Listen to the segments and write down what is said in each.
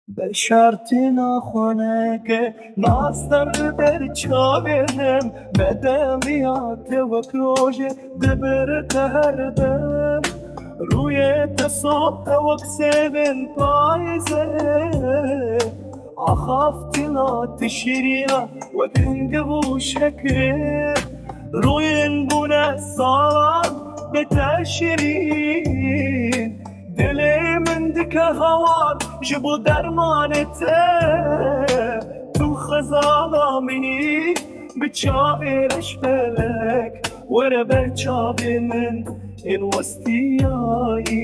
بشرتنا خونك ناصر در چاوینم بدمیات وکروژه دبرت هر دم روی تصاب وکسبن پایزه أخافتنا تشرينا وتنقبو شكر روين بنا صار بتاشرين دلي من دك هوار جبو درمانته تو خزالامي بتشاعرش فلك ورا بتشابي من الوستياي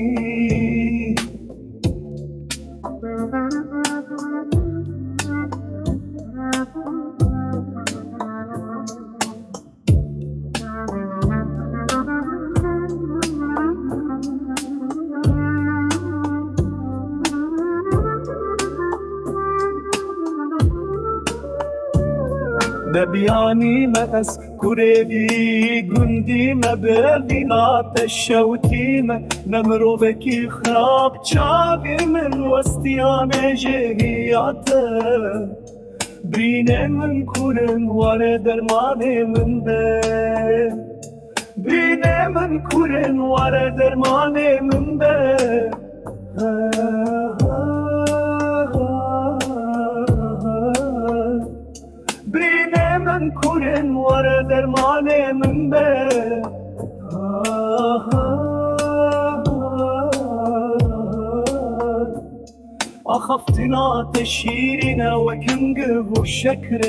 دبياني ما أذكر بي جندي ما بلغات الشوتي ما نمرو بكي خراب شابي من وسطيام جهياته برينه من كورن وار درمانه من به برينه من كورن وار درمانه من به برينه من كورن وار درمانه من به أخفتنا تشيرنا وكنقب الشكر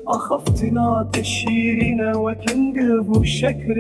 أخفتنا تشيرنا وكنقب الشكر